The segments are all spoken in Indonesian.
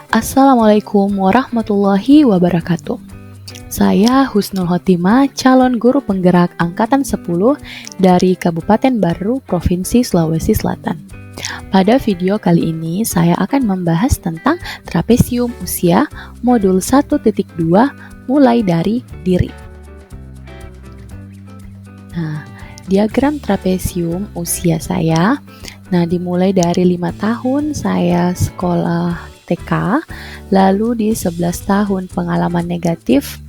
Assalamualaikum warahmatullahi wabarakatuh. Saya Husnul Khotimah, calon guru penggerak Angkatan 10 dari Kabupaten Baru, Provinsi Sulawesi Selatan. Pada video kali ini, saya akan membahas tentang trapesium usia modul 1.2 mulai dari diri. Nah, diagram trapesium usia saya, dimulai dari 5 tahun saya sekolah TK, lalu di 11 tahun pengalaman negatif,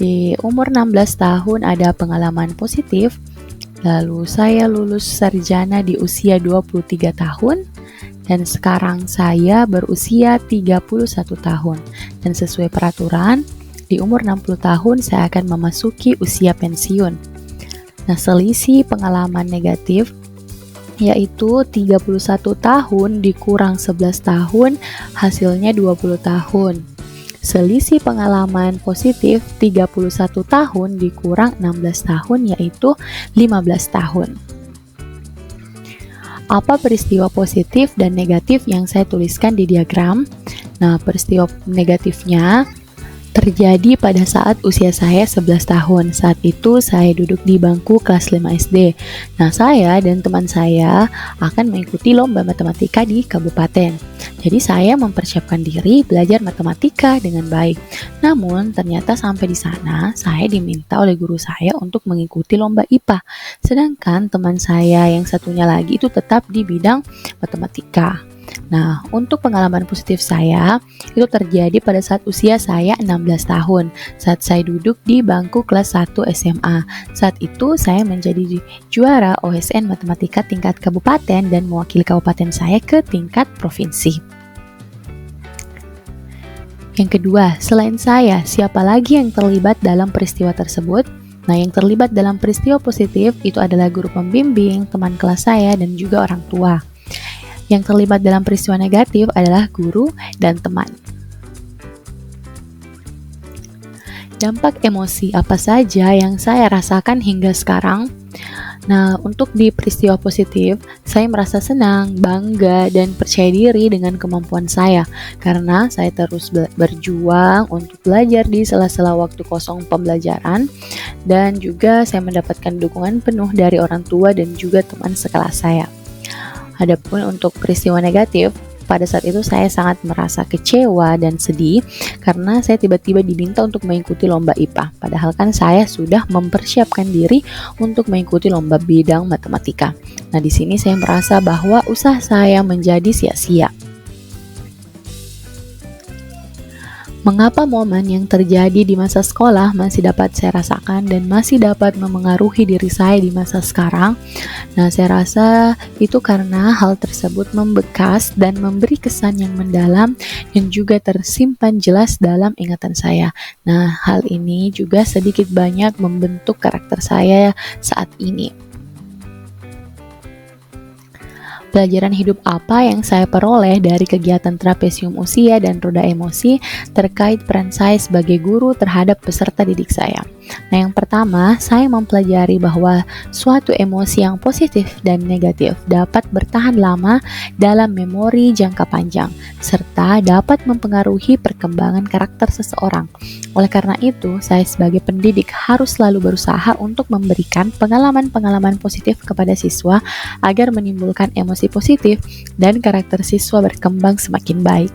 di umur 16 tahun ada pengalaman positif, lalu saya lulus sarjana di usia 23 tahun, dan sekarang saya berusia 31 tahun, dan sesuai peraturan, di umur 60 tahun saya akan memasuki usia pensiun. Nah, selisih pengalaman negatif yaitu 31 tahun dikurang 11 tahun, hasilnya 20 tahun. Selisih pengalaman positif 31 tahun dikurang 16 tahun, yaitu 15 tahun. Apa peristiwa positif dan negatif yang saya tuliskan di diagram? Nah, peristiwa negatifnya terjadi pada saat usia saya 11 tahun. Saat itu saya duduk di bangku kelas 5 SD. Nah, saya dan teman saya akan mengikuti lomba matematika di kabupaten. Jadi saya mempersiapkan diri belajar matematika dengan baik. Namun, ternyata sampai di sana saya diminta oleh guru saya untuk mengikuti lomba IPA. Sedangkan teman saya yang satunya lagi itu tetap di bidang matematika. Nah, untuk pengalaman positif saya, itu terjadi pada saat usia saya 16 tahun, saat saya duduk di bangku kelas 1 SMA. Saat itu saya menjadi juara OSN Matematika tingkat kabupaten dan mewakili kabupaten saya ke tingkat provinsi. Yang kedua, selain saya, siapa lagi yang terlibat dalam peristiwa tersebut? Nah, yang terlibat dalam peristiwa positif itu adalah guru pembimbing, teman kelas saya, dan juga orang tua. Yang terlibat dalam peristiwa negatif adalah guru dan teman. Dampak emosi apa saja yang saya rasakan hingga sekarang? Nah, untuk di peristiwa positif, saya merasa senang, bangga, dan percaya diri dengan kemampuan saya karena saya terus berjuang untuk belajar di sela-sela waktu kosong pembelajaran, dan juga saya mendapatkan dukungan penuh dari orang tua dan juga teman sekelas saya. Adapun untuk peristiwa negatif, pada saat itu saya sangat merasa kecewa dan sedih karena saya tiba-tiba diminta untuk mengikuti lomba IPA. Padahal kan saya sudah mempersiapkan diri untuk mengikuti lomba bidang matematika. Nah, di sini saya merasa bahwa usaha saya menjadi sia-sia. Mengapa momen yang terjadi di masa sekolah masih dapat saya rasakan dan masih dapat memengaruhi diri saya di masa sekarang? Nah, saya rasa itu karena hal tersebut membekas dan memberi kesan yang mendalam dan juga tersimpan jelas dalam ingatan saya. Nah, hal ini juga sedikit banyak membentuk karakter saya saat ini. Pelajaran hidup apa yang saya peroleh dari kegiatan trapesium usia dan roda emosi terkait peran saya sebagai guru terhadap peserta didik saya? Nah, yang pertama, saya mempelajari bahwa suatu emosi yang positif dan negatif dapat bertahan lama dalam memori jangka panjang, serta dapat mempengaruhi perkembangan karakter seseorang. Oleh karena itu, saya sebagai pendidik harus selalu berusaha untuk memberikan pengalaman-pengalaman positif kepada siswa agar menimbulkan emosi positif dan karakter siswa berkembang semakin baik.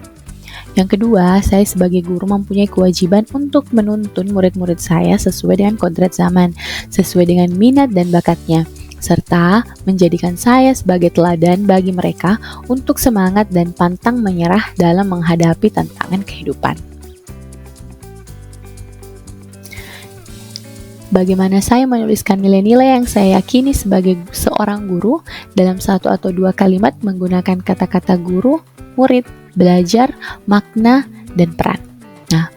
Yang kedua, saya sebagai guru mempunyai kewajiban untuk menuntun murid-murid saya sesuai dengan kodrat zaman, sesuai dengan minat dan bakatnya, serta menjadikan saya sebagai teladan bagi mereka untuk semangat dan pantang menyerah dalam menghadapi tantangan kehidupan. Bagaimana saya menuliskan nilai-nilai yang saya yakini sebagai seorang guru dalam satu atau dua kalimat menggunakan kata-kata guru, murid, belajar, makna, dan peran. Nah,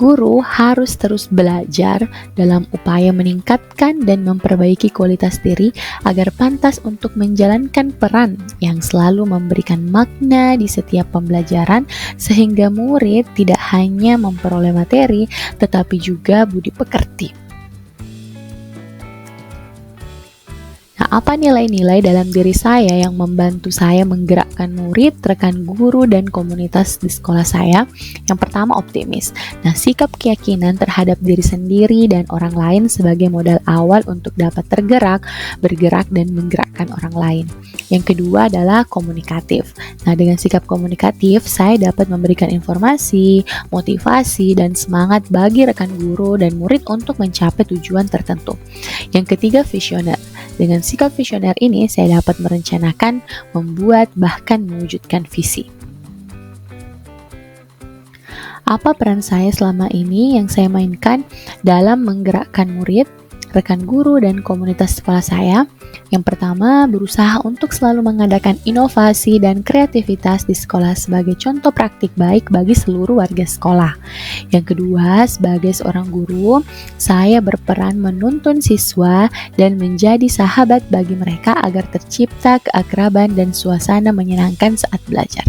guru harus terus belajar dalam upaya meningkatkan dan memperbaiki kualitas diri agar pantas untuk menjalankan peran yang selalu memberikan makna di setiap pembelajaran sehingga murid tidak hanya memperoleh materi tetapi juga budi pekerti. Nah, apa nilai-nilai dalam diri saya yang membantu saya menggerakkan murid, rekan guru, dan komunitas di sekolah saya? Yang pertama, optimis. Nah, sikap keyakinan terhadap diri sendiri dan orang lain sebagai modal awal untuk dapat tergerak, bergerak, dan menggerakkan orang lain. Yang kedua adalah komunikatif. Nah, dengan sikap komunikatif, saya dapat memberikan informasi, motivasi, dan semangat bagi rekan guru dan murid untuk mencapai tujuan tertentu. Yang ketiga, visioner. Dengan sikap visioner ini, saya dapat merencanakan, membuat, bahkan mewujudkan visi. Apa peran saya selama ini yang saya mainkan dalam menggerakkan murid, rekan guru, dan komunitas sekolah saya? Yang pertama, berusaha untuk selalu mengadakan inovasi dan kreativitas di sekolah sebagai contoh praktik baik bagi seluruh warga sekolah. Yang kedua, sebagai seorang guru, saya berperan menuntun siswa dan menjadi sahabat bagi mereka agar tercipta keakraban dan suasana menyenangkan saat belajar.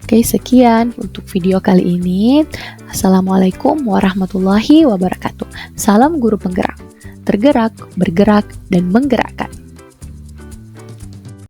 Oke, sekian untuk video kali ini. Assalamualaikum warahmatullahi wabarakatuh. Salam guru penggerak. Tergerak, bergerak, dan menggerakkan.